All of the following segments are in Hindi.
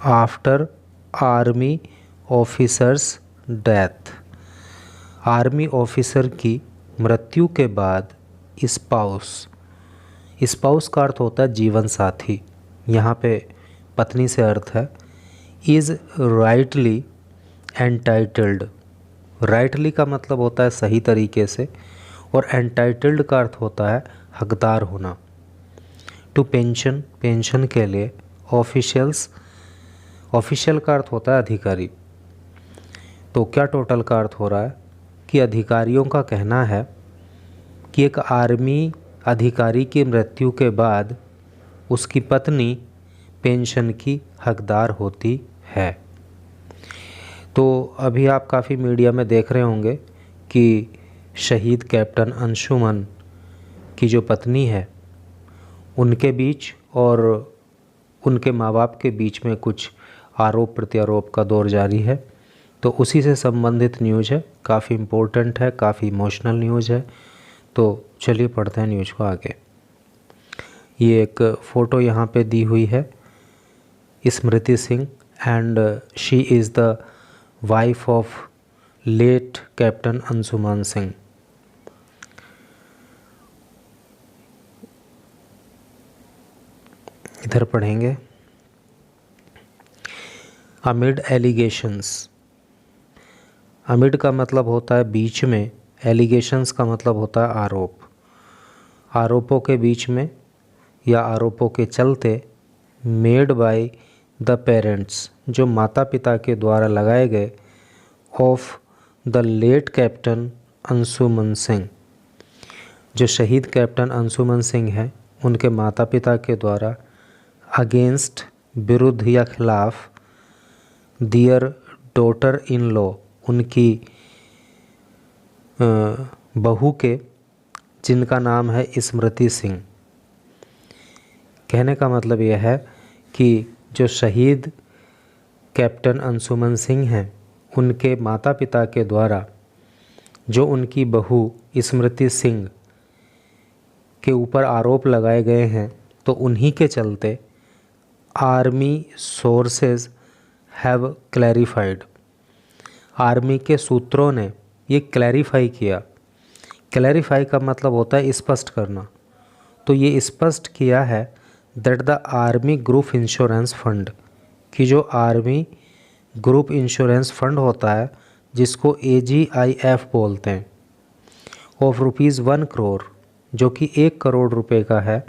After army officers death. Army officer की मृत्यु के बाद स्पाउस, स्पाउस का अर्थ होता है जीवन साथी, यहाँ पे पत्नी से अर्थ है। इज़ राइटली एंटाइटल्ड, राइटली का मतलब होता है सही तरीके से, और एंटाइटल्ड का अर्थ होता है हकदार होना। टू पेंशन, पेंशन के लिए। ऑफिशियल्स, ऑफिशियल का अर्थ होता है अधिकारी। तो क्या टोटल का अर्थ हो रहा है कि अधिकारियों का कहना है कि एक आर्मी अधिकारी की मृत्यु के बाद उसकी पत्नी पेंशन की हकदार होती है। तो अभी आप काफ़ी मीडिया में देख रहे होंगे कि शहीद कैप्टन अंशुमन की जो पत्नी है उनके बीच और उनके माँ बाप के बीच में कुछ आरोप प्रत्यारोप का दौर जारी है। तो उसी से संबंधित न्यूज़ है, काफ़ी इम्पोर्टेंट है, काफ़ी इमोशनल न्यूज़ है। तो चलिए पढ़ते हैं न्यूज़ को आगे। ये एक फ़ोटो यहाँ पे दी हुई है Smriti Singh, and she is the wife of late captain Anshuman Singh. इधर पढ़ेंगे। अमिड एलिगेशंस, अमिड का मतलब होता है बीच में, एलिगेशंस का मतलब होता है आरोप। आरोपों के बीच में या आरोपों के चलते, मेड बाय द पेरेंट्स, जो माता पिता के द्वारा लगाए गए, of the late captain Anshuman Singh, जो शहीद कैप्टन अंशुमन सिंह हैं उनके माता पिता के द्वारा, अगेंस्ट, विरुद्ध या खिलाफ, दियर डॉटर इन लॉ, उनकी बहू के, जिनका नाम है स्मृति सिंह। कहने का मतलब यह है कि जो शहीद कैप्टन अंशुमन सिंह हैं उनके माता पिता के द्वारा जो उनकी बहू स्मृति सिंह के ऊपर आरोप लगाए गए हैं, तो उन्हीं के चलते army sources have clarified, army के सूत्रों ने ये क्लैरिफाई किया। क्लैरिफाई का मतलब होता है स्पष्ट करना। तो ये स्पष्ट किया है that the army group insurance fund, कि जो आर्मी ग्रुप इंश्योरेंस फंड होता है जिसको AGIF बोलते हैं, ऑफ ₹1 करोड़, जो कि 1 करोड़ रुपए का है,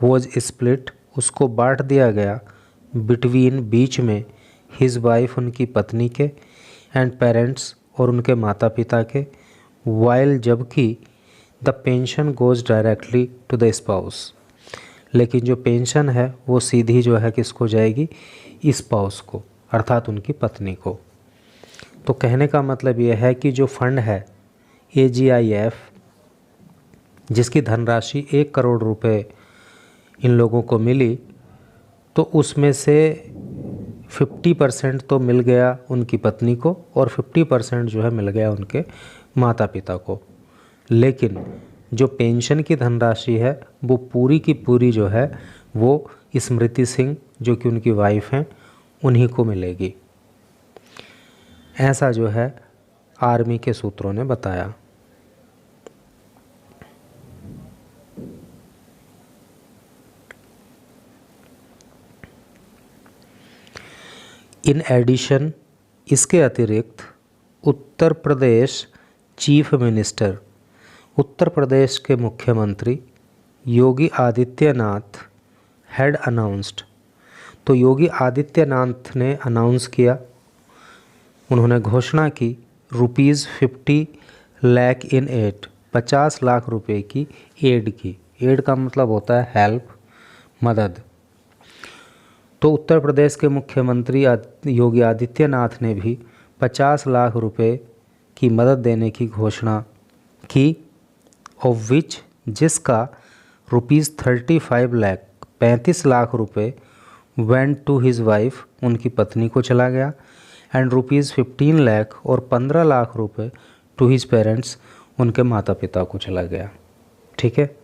वॉज स्प्लिट, उसको बांट दिया गया, बिटवीन, बीच में, हिज वाइफ, उनकी पत्नी के, एंड पेरेंट्स, और उनके माता पिता के, वाइल, जबकि the pension goes directly to the spouse, लेकिन जो पेंशन है वो सीधी जो है किसको जाएगी, स्पाउस को, अर्थात उनकी पत्नी को। तो कहने का मतलब यह है कि जो फंड है AGIF, जिसकी धनराशि 1 करोड़ रुपए इन लोगों को मिली, तो उसमें से 50% तो मिल गया उनकी पत्नी को और 50% जो है मिल गया उनके माता पिता को। लेकिन जो पेंशन की धनराशि है वो पूरी की पूरी जो है वो स्मृति सिंह, जो कि उनकी वाइफ हैं, उन्हीं को मिलेगी। ऐसा जो है आर्मी के सूत्रों ने बताया। इन एडिशन, इसके अतिरिक्त, उत्तर प्रदेश चीफ मिनिस्टर, उत्तर प्रदेश के मुख्यमंत्री योगी आदित्यनाथ हैड अनाउंस्ड, तो योगी आदित्यनाथ ने अनाउंस किया, उन्होंने घोषणा की, ₹50 लाख इन एड, 50 लाख रुपए की एड की। एड का मतलब होता है हेल्प, मदद। तो उत्तर प्रदेश के मुख्यमंत्री योगी आदित्यनाथ ने भी 50 लाख रुपए की मदद देने की घोषणा की, ऑफ विच, जिसका ₹35 लाख, 35 लाख रुपए वेंट टू हिज वाइफ, उनकी पत्नी को चला गया, एंड ₹15 लाख और 15 लाख रुपए टू हिज पेरेंट्स, उनके माता पिता को चला गया। ठीक है,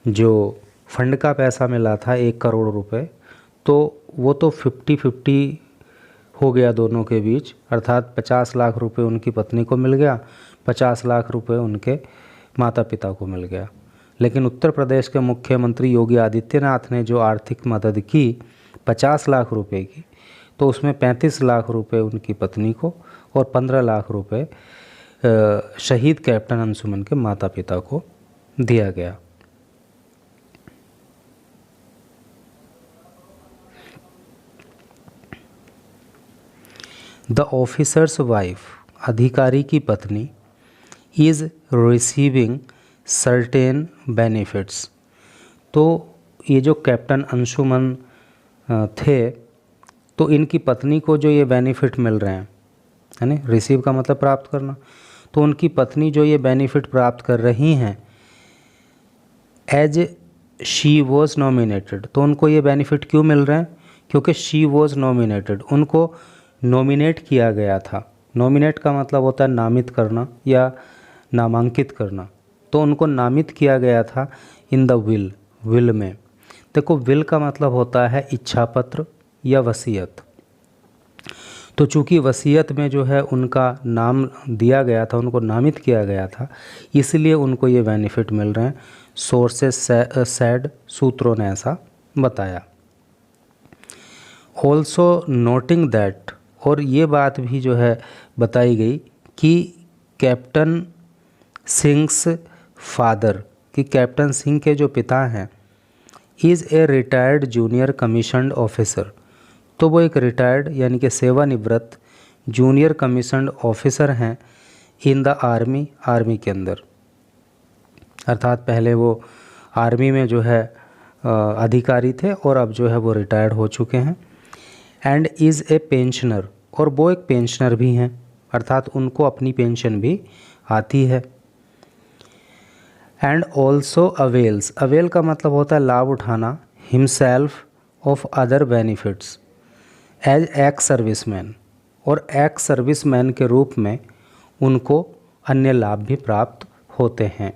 जो फंड का पैसा मिला था 1 करोड़ रुपए, तो वो तो 50-50 हो गया दोनों के बीच, अर्थात 50 लाख रुपए उनकी पत्नी को मिल गया, 50 लाख रुपए उनके माता पिता को मिल गया। लेकिन उत्तर प्रदेश के मुख्यमंत्री योगी आदित्यनाथ ने जो आर्थिक मदद की 50 लाख रुपए की, तो उसमें 35 लाख रुपए उनकी पत्नी को और 15 लाख रुपए शहीद कैप्टन अंशुमन के माता पिता को दिया गया। द ऑफिसर्स वाइफ, अधिकारी की पत्नी, इज़ रिसीविंग सर्टेन बेनिफिट्स। तो ये जो कैप्टन अंशुमन थे, तो इनकी पत्नी को जो ये बेनिफिट मिल रहे हैं, है ना, रिसीव का मतलब प्राप्त करना, तो उनकी पत्नी जो ये बेनिफिट प्राप्त कर रही हैं, एज शी वॉज नॉमिनेटेड, तो उनको ये बेनिफिट क्यों मिल रहे हैं? क्योंकि शी वॉज नॉमिनेटेड, उनको नॉमिनेट किया गया था। नॉमिनेट का मतलब होता है नामित करना या नामांकित करना, तो उनको नामित किया गया था इन द विल, विल में। देखो, विल का मतलब होता है इच्छा पत्र या वसीयत। तो चूँकि वसीयत में जो है उनका नाम दिया गया था, उनको नामित किया गया था, इसलिए उनको ये बेनिफिट मिल रहे हैं। सोर्सेस सैड, सूत्रों ने ऐसा बताया। ऑल्सो नोटिंग दैट, और ये बात भी जो है बताई गई कि कैप्टन सिंग्स फादर, कि कैप्टन सिंह के जो पिता हैं, is a retired junior commissioned officer, तो वो एक रिटायर्ड यानी कि सेवानिवृत्त जूनियर कमीशन्ड ऑफिसर हैं इन द आर्मी, आर्मी के अंदर। अर्थात पहले वो आर्मी में जो है अधिकारी थे और अब जो है वो रिटायर्ड हो चुके हैं। एंड इज़ ए पेंशनर, और वो एक पेंशनर भी हैं, अर्थात उनको अपनी पेंशन भी आती है। एंड ऑल्सो अवेल्स, अवेल का मतलब होता है लाभ उठाना, himself of other benefits as ex serviceman, और एक्स सर्विसमैन के रूप में उनको अन्य लाभ भी प्राप्त होते हैं।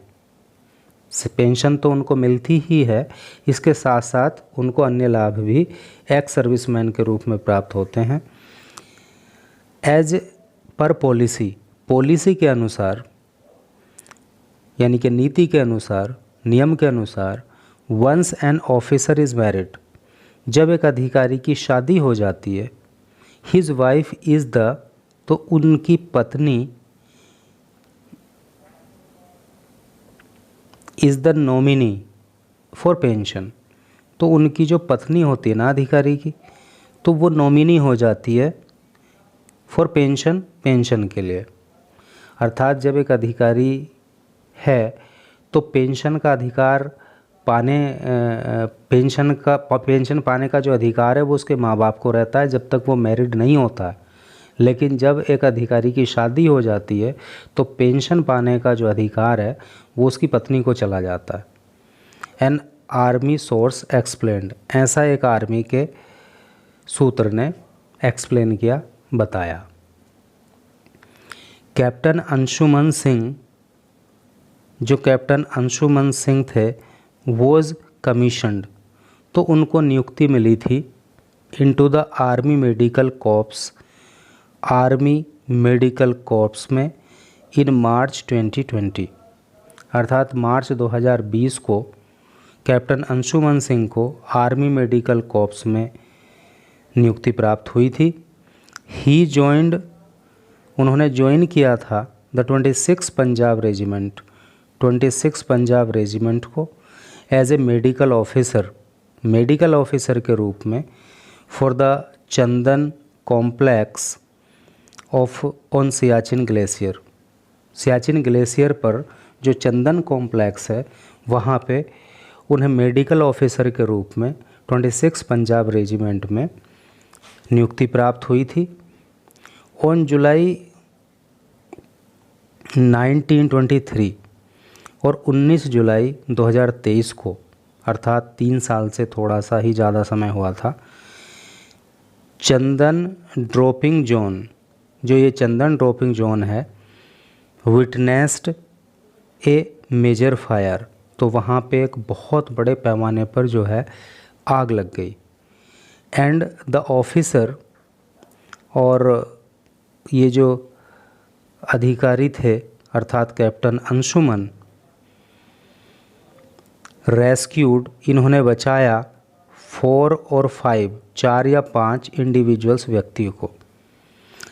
पेंशन तो उनको मिलती ही है, इसके साथ साथ उनको अन्य लाभ भी एक्स सर्विसमैन के रूप में प्राप्त होते हैं। एज पर पॉलिसी, पॉलिसी के अनुसार यानी कि नीति के अनुसार, नियम के अनुसार, once an officer is married, जब एक अधिकारी की शादी हो जाती है, हिज वाइफ इज़ द, तो उनकी पत्नी is the nominee for pension, तो उनकी जो पत्नी होती है ना अधिकारी की, तो वो नॉमिनी हो जाती है फॉर पेंशन, पेंशन के लिए। अर्थात जब एक अधिकारी है तो पेंशन का अधिकार पाने, पेंशन पाने का जो अधिकार है वो उसके माँ बाप को रहता है जब तक वो मैरिड नहीं होता है। लेकिन जब एक अधिकारी की शादी हो जाती है तो पेंशन पाने का जो अधिकार है वो उसकी पत्नी को चला जाता है। एन आर्मी सोर्स एक्सप्लेन्ड, ऐसा एक आर्मी के सूत्र ने एक्सप्लेन किया, बताया। कैप्टन अंशुमन सिंह, जो कैप्टन अंशुमन सिंह थे, वॉज कमीशन्ड, तो उनको नियुक्ति मिली थी into the army medical corps, army medical corps में इन मार्च 2020, अर्थात मार्च 2020 को कैप्टन अंशुमन सिंह को आर्मी मेडिकल कॉर्प्स में नियुक्ति प्राप्त हुई थी। ही जॉइंड, उन्होंने ज्वाइन किया था the 26 Punjab regiment, 26 Punjab regiment को as a medical officer, medical officer के रूप में for the Chandan complex of on Siachen glacier, Siachen glacier पर जो चंदन कॉम्प्लेक्स है वहाँ पे उन्हें मेडिकल ऑफिसर के रूप में 26 पंजाब रेजिमेंट में नियुक्ति प्राप्त हुई थी। ऑन जुलाई 1923 और 19 जुलाई 2023 को, अर्थात 3 साल से थोड़ा सा ही ज़्यादा समय हुआ था, चंदन ड्रॉपिंग जोन, जो ये चंदन ड्रॉपिंग जोन है, विटनेस्ड ए मेजर फायर, तो वहाँ पे एक बहुत बड़े पैमाने पर जो है आग लग गई। एंड द ऑफिसर और ये जो अधिकारी थे अर्थात कैप्टन अंशुमन, रेस्क्यूड, इन्होंने बचाया 4 और 5, 4 या 5 इंडिविजुअल्स व्यक्तियों को।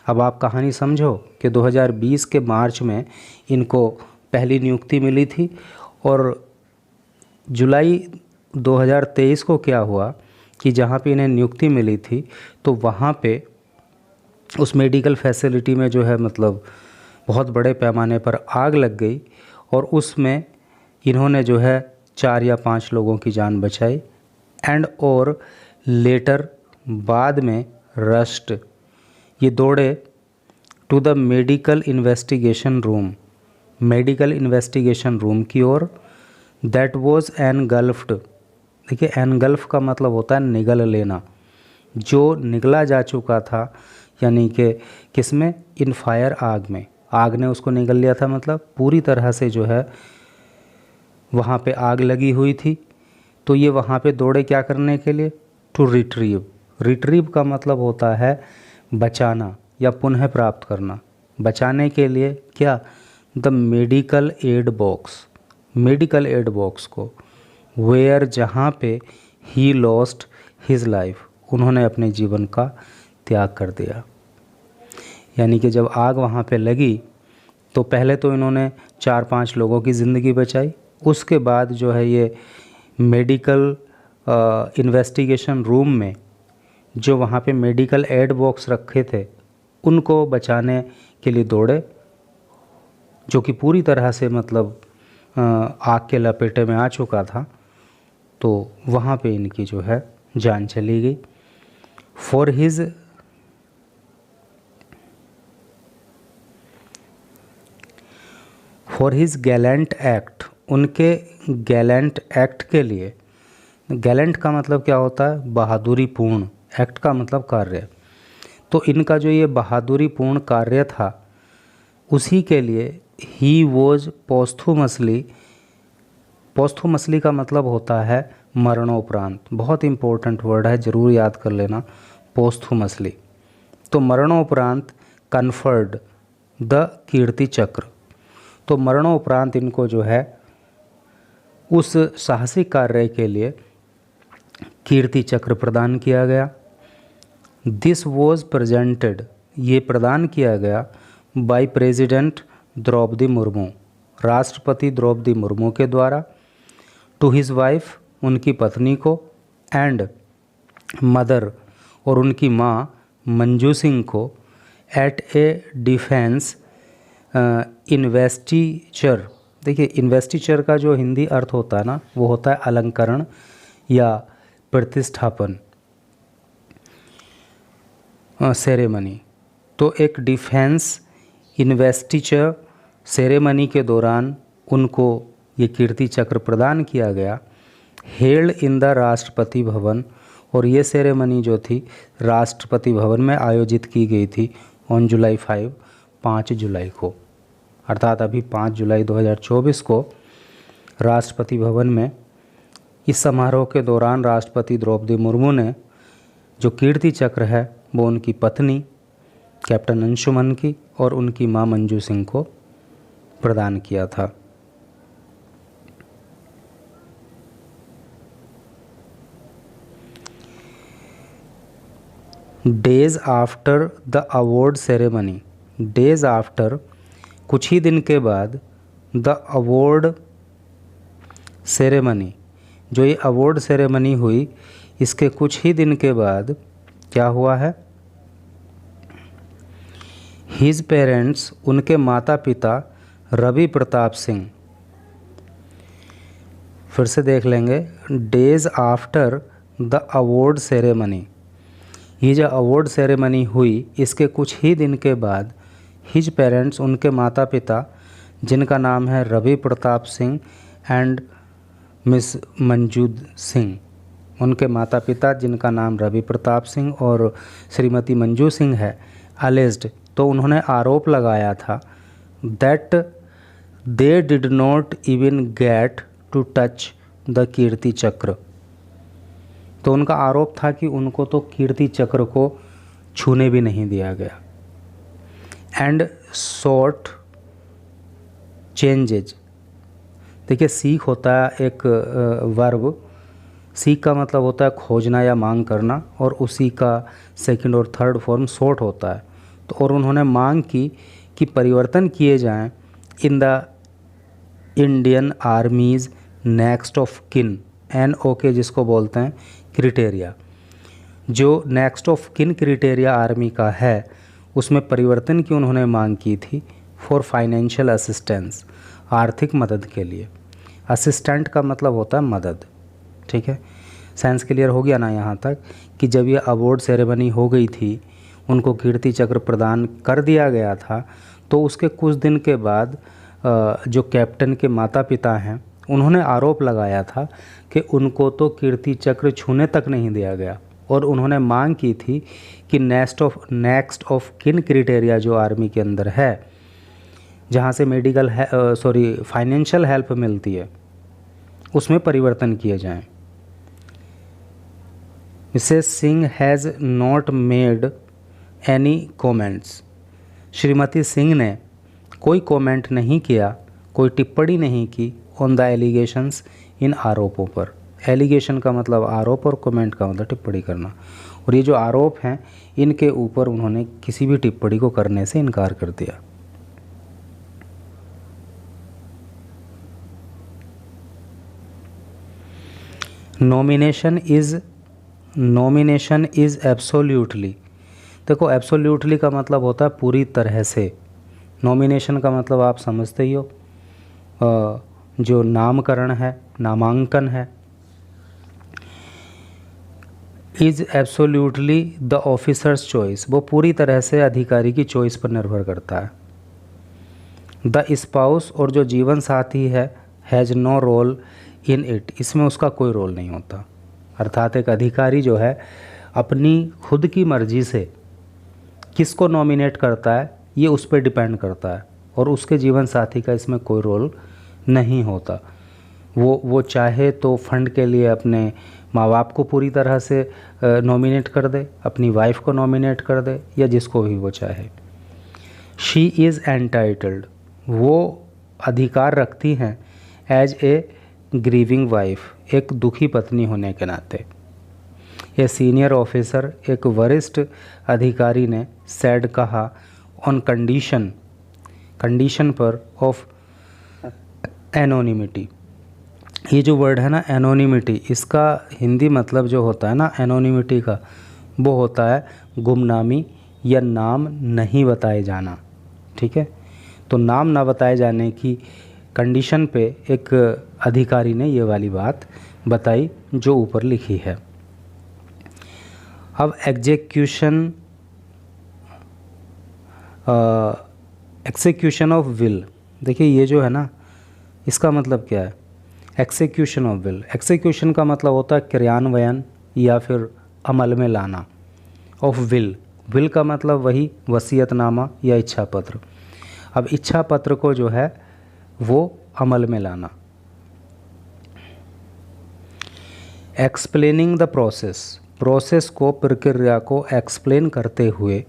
अब आप कहानी समझो कि 2020 के मार्च में इनको पहली नियुक्ति मिली थी और जुलाई 2023 को क्या हुआ कि जहाँ पे इन्हें नियुक्ति मिली थी तो वहाँ पे उस मेडिकल फैसिलिटी में जो है मतलब बहुत बड़े पैमाने पर आग लग गई और उसमें इन्होंने जो है 4 या 5 लोगों की जान बचाई। एंड और लेटर बाद में रस्ट ये दौड़े to the medical investigation room, medical investigation room की ओर। That was engulfed. देखिए एनगल्फ का मतलब होता है निगल लेना, जो निगला जा चुका था, यानी कि किसमें, इन फायर, आग में, आग ने उसको निगल लिया था, मतलब पूरी तरह से जो है वहाँ पे आग लगी हुई थी। तो ये वहाँ पे दौड़े क्या करने के लिए, टू रिट्रीव। रिट्रीव का मतलब होता है बचाना या पुनः प्राप्त करना, बचाने के लिए क्या, the medical aid box, medical aid box को, वेयर, जहाँ पे ही लॉस्ट हिज लाइफ, उन्होंने अपने जीवन का त्याग कर दिया। यानी कि जब आग वहाँ पे लगी तो पहले तो इन्होंने 4-5 लोगों की ज़िंदगी बचाई, उसके बाद जो है ये मेडिकल इन्वेस्टिगेशन रूम में जो वहाँ पे मेडिकल एड बॉक्स रखे थे उनको बचाने के लिए दौड़े, जो कि पूरी तरह से मतलब आग के लपेटे में आ चुका था। तो वहाँ पे इनकी जो है जान चली गई। फॉर हिज गैलेंट एक्ट, उनके गैलेंट एक्ट के लिए, गैलेंट का मतलब क्या होता है, बहादुरी पूर्ण, एक्ट का मतलब कार्य, तो इनका जो ये बहादुरी पूर्ण कार्य था उसी के लिए ही वॉज पोस्थुमसली, पोस्थुमसली का मतलब होता है मरणोपरांत, बहुत इंपॉर्टेंट वर्ड है, ज़रूर याद कर लेना, पोस्थुमसली। तो मरणोपरांत कन्फर्ड द कीर्ति चक्र, तो मरणोपरांत इनको जो है उस साहसिक कार्य के लिए कीर्ति चक्र प्रदान किया गया। दिस वॉज प्रेजेंटेड, ये प्रदान किया गया बाय प्रेसिडेंट द्रौपदी मुर्मू, राष्ट्रपति द्रौपदी मुर्मू के द्वारा, टू हिज वाइफ, उनकी पत्नी को, एंड मदर, और उनकी माँ मंजू सिंह को, एट ए डिफेंस इन्वेस्टिचर। देखिए इन्वेस्टिचर का जो हिंदी अर्थ होता है ना वो होता है अलंकरण या प्रतिष्ठापन, सेरेमनी। तो एक डिफेंस इन्वेस्टिचर सेरेमनी के दौरान उनको ये कीर्ति चक्र प्रदान किया गया, held in the Rashtrapati Bhavan, और ये सेरेमनी जो थी राष्ट्रपति भवन में आयोजित की गई थी ऑन जुलाई 5, 5 जुलाई को, अर्थात अभी 5 जुलाई 2024 को राष्ट्रपति भवन में इस समारोह के दौरान राष्ट्रपति द्रौपदी मुर्मू ने जो कीर्ति चक्र है वो उनकी पत्नी कैप्टन अंशुमन की और उनकी मां मंजू सिंह को प्रदान किया था। Days after the award ceremony, days after, कुछ ही दिन के बाद, द अवार्ड सेरेमनी, जो ये अवार्ड सेरेमनी हुई इसके कुछ ही दिन के बाद क्या हुआ है, हिज पेरेंट्स, उनके माता पिता रवि प्रताप सिंह, फिर से देख लेंगे, days after the award ceremony, ये जो अवार्ड सेरेमनी हुई इसके कुछ ही दिन के बाद हिज पेरेंट्स, उनके माता पिता जिनका नाम है रवि प्रताप सिंह एंड मिस मंजू सिंह, उनके माता पिता जिनका नाम रवि प्रताप सिंह और श्रीमती मंजू सिंह है, अलेज्ड, तो उन्होंने आरोप लगाया था, that they did not even get to touch the Kirti Chakra, तो उनका आरोप था कि उनको तो कीर्ति चक्र को छूने भी नहीं दिया गया। एंड सॉट चेंजेज, देखिए सीख होता है एक वर्ब, सीख का मतलब होता है खोजना या मांग करना, और उसी का सेकंड और थर्ड फॉर्म सॉट होता है। तो और उन्होंने मांग की कि परिवर्तन किए जाएं in the Indian armies next of kin, NOK जिसको बोलते हैं क्रिटेरिया, जो next of kin criteria army का है उसमें परिवर्तन की उन्होंने मांग की थी फॉर फाइनेंशियल असिस्टेंस, आर्थिक मदद के लिए। असिस्टेंट का मतलब होता है मदद, ठीक है। साइंस क्लियर हो गया ना यहाँ तक कि जब ये अवार्ड सेरेमनी हो गई थी, उनको कीर्ति चक्र प्रदान कर दिया गया था, तो उसके कुछ दिन के बाद जो कैप्टन के माता पिता हैं उन्होंने आरोप लगाया था कि उनको तो कीर्ति चक्र छूने तक नहीं दिया गया, और उन्होंने मांग की थी कि नेक्स्ट ऑफ किन क्रिटेरिया जो आर्मी के अंदर है, जहाँ से फाइनेंशियल हेल्प मिलती है, उसमें परिवर्तन किए जाएं। Mrs Singh has not made any comments, Shrimati Singh ने कोई कमेंट नहीं किया, कोई टिप्पणी नहीं की ऑन द एलिगेशंस, इन आरोपों पर। एलिगेशन का मतलब आरोप और कमेंट का मतलब टिप्पणी करना, और ये जो आरोप हैं इनके ऊपर उन्होंने किसी भी टिप्पणी को करने से इनकार कर दिया। नॉमिनेशन इज़ एब्सोल्यूटली, देखो एब्सोल्यूटली का मतलब होता है पूरी तरह से। नॉमिनेशन का मतलब आप समझते ही हो, जो नामकरण है, नामांकन है। Is absolutely the officers choice, वो पूरी तरह से अधिकारी की चॉइस पर निर्भर करता है। द स्पाउस, और जो जीवन साथी है, has no role in it, इसमें उसका कोई रोल नहीं होता। अर्थात एक अधिकारी जो है अपनी खुद की मर्जी से किसको नॉमिनेट करता है ये उस पर डिपेंड करता है, और उसके जीवन साथी का इसमें कोई रोल नहीं होता। वो चाहे तो फंड के लिए अपने माँ बाप को पूरी तरह से नॉमिनेट कर दे, अपनी वाइफ को नॉमिनेट कर दे, या जिसको भी वो चाहे। शी इज़ एंटाइटल्ड, वो अधिकार रखती हैं एज ए ग्रीविंग वाइफ, एक दुखी पत्नी होने के नाते। ये सीनियर ऑफिसर, एक वरिष्ठ अधिकारी ने सैड कहा ऑन कंडीशन पर ऑफ एनोनिमिटी। ये जो वर्ड है ना एनोनिमिटी, इसका हिंदी मतलब जो होता है ना एनोनिमिटी का, वो होता है गुमनामी या नाम नहीं बताए जाना, ठीक है। तो नाम ना बताए जाने की कंडीशन पे एक अधिकारी ने ये वाली बात बताई जो ऊपर लिखी है। अब एक्सेक्यूशन ऑफ विल, देखिए ये जो है ना इसका मतलब क्या है। एक्सेक्यूशन ऑफ विल, एक्सेक्यूशन का मतलब होता है क्रियान्वयन या फिर अमल में लाना। ऑफ विल का मतलब वही वसीयतनामा या इच्छा पत्र। अब इच्छा पत्र को जो है वो अमल में लाना। एक्सप्लेनिंग द प्रोसेस को, प्रक्रिया को एक्सप्लेन करते हुए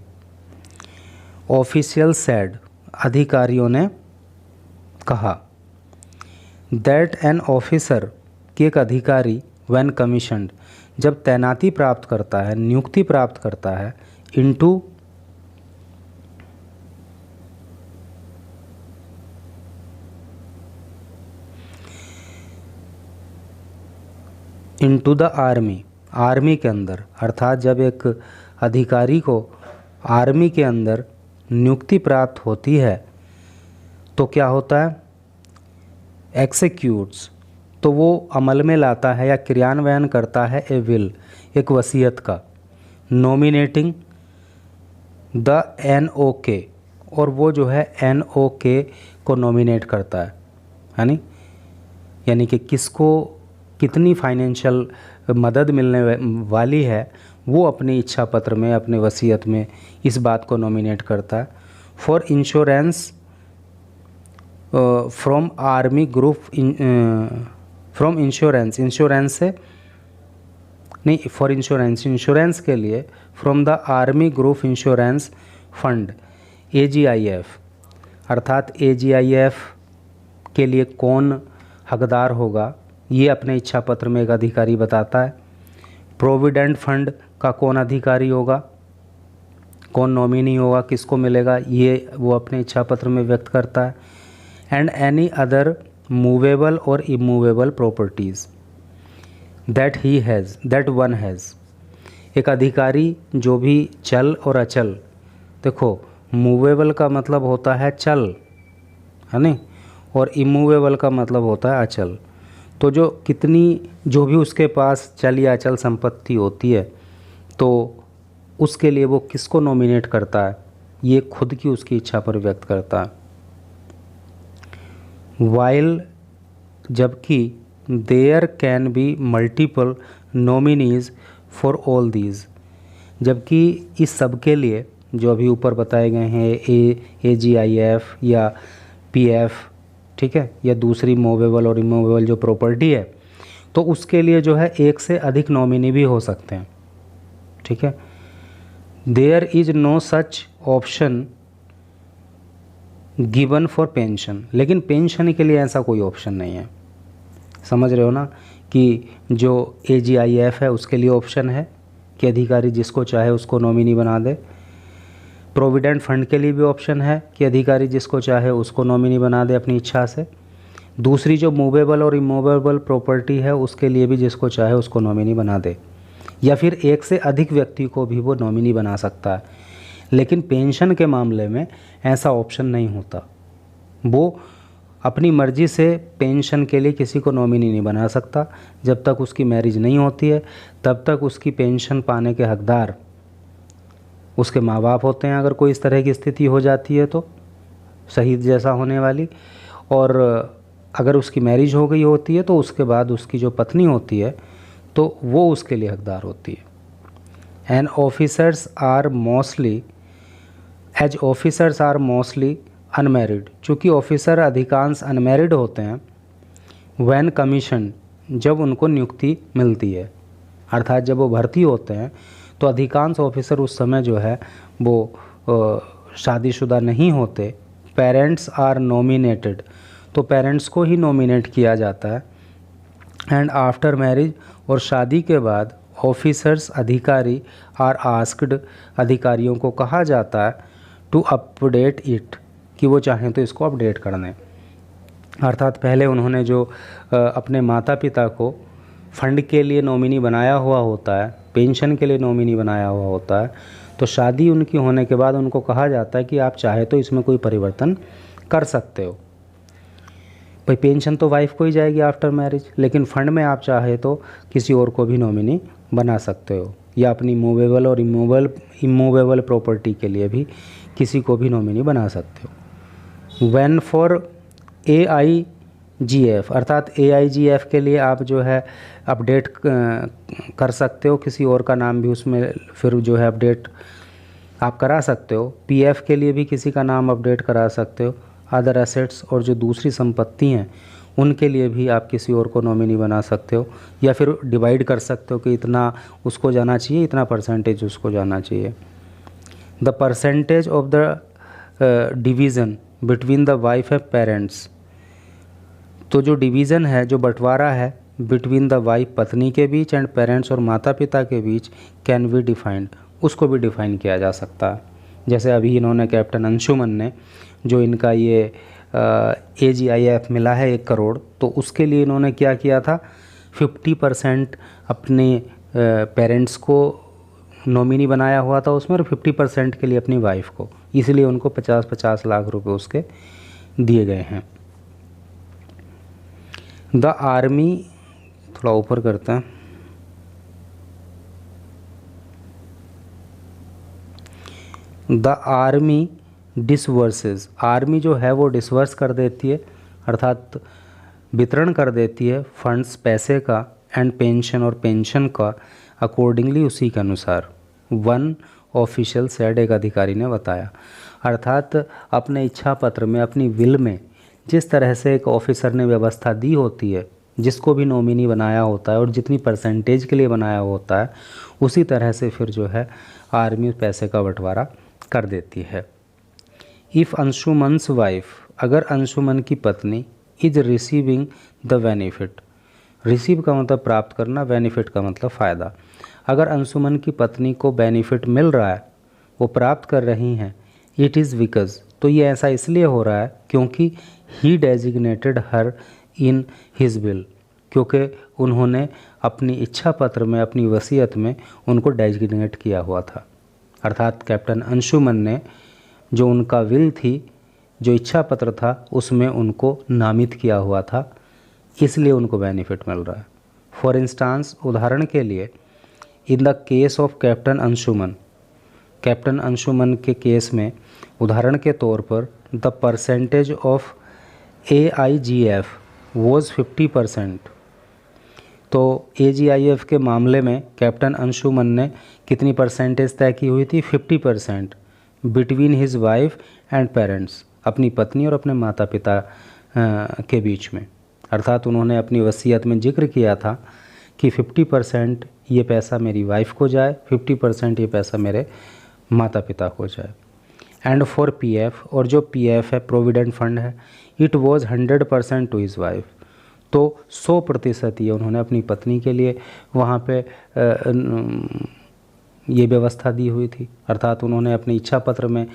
ऑफिशियल सेड, अधिकारियों ने कहा दैट एन ऑफिसर, कि एक अधिकारी व्हेन कमीशन्ड, जब तैनाती प्राप्त करता है, नियुक्ति प्राप्त करता है, इनटू द आर्मी के अंदर, अर्थात जब एक अधिकारी को आर्मी के अंदर नियुक्ति प्राप्त होती है तो क्या होता है, एक्सिक्यूट्स, तो वो अमल में लाता है या क्रियान्वयन करता है ए विल, एक वसीयत का, नॉमिनेटिंग द NOK, और वो जो है NOK को नॉमिनेट करता है, यानी कि किसको कितनी फाइनेंशियल मदद मिलने वाली है वो अपनी इच्छा पत्र में, अपने वसीयत में इस बात को नॉमिनेट करता है। For insurance from army group, from insurance से नहीं, फॉर इंश्योरेंस के लिए, from the army group insurance fund AGIF, अर्थात AGIF के लिए कौन हकदार होगा ये अपने इच्छा पत्र में एक अधिकारी बताता है। प्रोविडेंट फंड का कौन अधिकारी होगा, कौन नॉमिनी होगा, किसको मिलेगा, ये वो अपने इच्छा पत्र में व्यक्त करता है। एंड एनी अदर मूवेबल और immovable properties that one has, एक अधिकारी जो भी चल और अचल, देखो मूवेबल का मतलब होता है चल, है नहीं, और इमूवेबल का मतलब होता है अचल। तो जो भी उसके पास चल या अचल संपत्ति होती है तो उसके लिए वो किसको नॉमिनेट करता है, ये खुद की उसकी इच्छा पर व्यक्त करता है। वाइल, जबकि there can be multiple nominees for all these, जबकि इस सब के लिए जो अभी ऊपर बताए गए हैं AGIF या PF, ठीक है, या दूसरी मूवेबल और इमूवेबल जो प्रॉपर्टी है, तो उसके लिए जो है एक से अधिक नॉमिनी भी हो सकते हैं, ठीक है। There is no such option given for pension, लेकिन पेंशन के लिए ऐसा कोई ऑप्शन नहीं है। समझ रहे हो ना कि जो AGIF है उसके लिए ऑप्शन है कि अधिकारी जिसको चाहे उसको नॉमिनी बना दे। प्रोविडेंट फंड के लिए भी ऑप्शन है कि अधिकारी जिसको चाहे उसको नॉमिनी बना दे अपनी इच्छा से। दूसरी जो मूवेबल और इमूवेबल प्रॉपर्टी है उसके लिए भी जिसको चाहे उसको नॉमिनी बना दे, या फिर एक से अधिक व्यक्ति को भी वो नॉमिनी बना सकता है। लेकिन पेंशन के मामले में ऐसा ऑप्शन नहीं होता, वो अपनी मर्ज़ी से पेंशन के लिए किसी को नॉमिनी नहीं बना सकता। जब तक उसकी मैरिज नहीं होती है तब तक उसकी पेंशन पाने के हकदार उसके माँ बाप होते हैं, अगर कोई इस तरह की स्थिति हो जाती है तो शहीद जैसा होने वाली। और अगर उसकी मैरिज हो गई होती है तो उसके बाद उसकी जो पत्नी होती है तो वो उसके लिए हकदार होती है। And officers are mostly unmarried, चूँकि ऑफिसर अधिकांश अनमैरिड होते हैं। व्हेन कमीशन, जब उनको नियुक्ति मिलती है, अर्थात जब वो भर्ती होते हैं तो अधिकांश ऑफिसर उस समय जो है वो शादीशुदा नहीं होते। पेरेंट्स आर नॉमिनेटेड, तो पेरेंट्स को ही नॉमिनेट किया जाता है। एंड आफ्टर मैरिज, और शादी के बाद ऑफिसर्स अधिकारी आर आस्क्ड, अधिकारियों को कहा जाता है टू अपडेट इट, कि वो चाहें तो इसको अपडेट कर दें। अर्थात पहले उन्होंने जो अपने माता पिता को फंड के लिए नॉमिनी बनाया हुआ होता है, पेंशन के लिए नॉमिनी बनाया हुआ होता है, तो शादी उनकी होने के बाद उनको कहा जाता है कि आप चाहे तो इसमें कोई परिवर्तन कर सकते हो। भाई पेंशन तो वाइफ को ही जाएगी आफ्टर मैरिज, लेकिन फ़ंड में आप चाहे तो किसी और को भी नॉमिनी बना सकते हो, या अपनी मूवेबल और इमूवेबल प्रॉपर्टी के लिए भी किसी को भी नॉमिनी बना सकते हो। व्हेन फॉर AIGF, अर्थात AIGF के लिए आप जो है अपडेट कर सकते हो, किसी और का नाम भी उसमें फिर जो है अपडेट आप करा सकते हो। PF के लिए भी किसी का नाम अपडेट करा सकते हो। अदर एसेट्स, और जो दूसरी संपत्ति हैं उनके लिए भी आप किसी और को नॉमिनी बना सकते हो, या फिर डिवाइड कर सकते हो कि इतना उसको जाना चाहिए, इतना परसेंटेज उसको जाना चाहिए। The percentage of the division between the wife and parents, तो जो डिवीज़न है, जो बंटवारा है बिटवीन द वाइफ पत्नी के बीच एंड पेरेंट्स और माता पिता के बीच, कैन बी डिफाइंड, उसको भी डिफ़ाइन किया जा सकता है। जैसे अभी इन्होंने कैप्टन अंशुमन ने जो इनका ये AGIF मिला है 1 करोड़, तो उसके लिए इन्होंने क्या किया था, 50% अपने पेरेंट्स को नॉमिनी बनाया हुआ था उसमें, और 50% के लिए अपनी वाइफ को, इसलिए उनको 50-50 लाख रुपए उसके दिए गए हैं। द आर्मी, थोड़ा ऊपर करते हैं, द आर्मी डिसवर्सेस, आर्मी जो है वो डिसवर्स कर देती है, अर्थात वितरण कर देती है फंड्स, पैसे का, एंड पेंशन, और पेंशन का, अकॉर्डिंगली, उसी के अनुसार। वन ऑफिशियल सेड, एक अधिकारी ने बताया। अर्थात अपने इच्छा पत्र में, अपनी विल में जिस तरह से एक ऑफिसर ने व्यवस्था दी होती है, जिसको भी नॉमिनी बनाया होता है और जितनी परसेंटेज के लिए बनाया होता है, उसी तरह से फिर जो है आर्मी पैसे का बंटवारा कर देती है। इफ़ अंशुमन्स वाइफ, अगर अंशुमन की पत्नी is receiving the benefit, receive का मतलब प्राप्त करना, बेनिफिट का मतलब फ़ायदा। अगर अंशुमन की पत्नी को बेनिफिट मिल रहा है, वो प्राप्त कर रही हैं, इट इज़ बिकॉज, तो ये ऐसा इसलिए हो रहा है क्योंकि he designated her in his will, क्योंकि उन्होंने अपनी इच्छा पत्र में, अपनी वसीयत में उनको डेजिग्नेट किया हुआ था। अर्थात कैप्टन अंशुमन ने जो उनका विल थी, जो इच्छा पत्र था, उसमें उनको नामित किया हुआ था, इसलिए उनको बेनिफिट मिल रहा है। फॉर इंस्टांस, उदाहरण के लिए, in the case of captain Anshuman, captain Anshuman के केस में उदाहरण के तौर पर the percentage of AIGF was 50%। तो AGIF के मामले में कैप्टन अंशुमन ने कितनी परसेंटेज तय की हुई थी? 50% between his wife and parents, अपनी पत्नी और अपने माता पिता के बीच में। अर्थात उन्होंने अपनी वसीयत में जिक्र किया था कि 50% ये पैसा मेरी वाइफ को जाए, 50% ये पैसा मेरे माता पिता को जाए। एंड फॉर PF, और जो PF है, प्रोविडेंट फंड है, it was 100% to his wife, तो 100% ये उन्होंने अपनी पत्नी के लिए वहाँ पे ये व्यवस्था दी हुई थी। अर्थात उन्होंने अपनी इच्छा पत्र में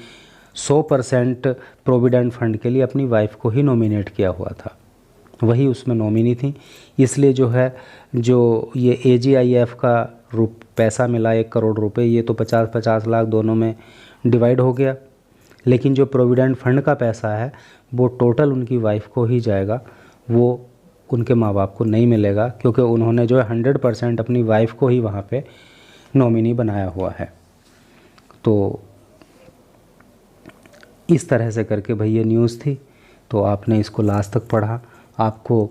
100% प्रोविडेंट फंड के लिए अपनी वाइफ को ही नॉमिनेट किया हुआ था, वही उसमें नॉमिनी थी। इसलिए जो है, जो ये AGIF का पैसा मिला 1 करोड़ रुपए, ये तो 50-50 लाख दोनों में डिवाइड हो गया। लेकिन जो प्रोविडेंट फंड का पैसा है वो टोटल उनकी वाइफ को ही जाएगा, वो उनके माँ बाप को नहीं मिलेगा, क्योंकि उन्होंने जो है 100% अपनी वाइफ को ही वहाँ पे नॉमिनी बनाया हुआ है। तो इस तरह से करके भाई ये न्यूज़ थी, तो आपने इसको लास्ट तक पढ़ा, आपको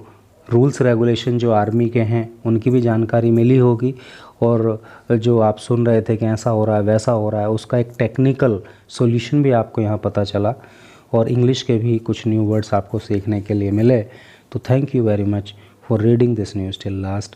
रूल्स रेगुलेशन जो आर्मी के हैं उनकी भी जानकारी मिली होगी, और जो आप सुन रहे थे कि ऐसा हो रहा है वैसा हो रहा है, उसका एक टेक्निकल सॉल्यूशन भी आपको यहाँ पता चला, और इंग्लिश के भी कुछ न्यू वर्ड्स आपको सीखने के लिए मिले। तो thank you very much for reading this news till last.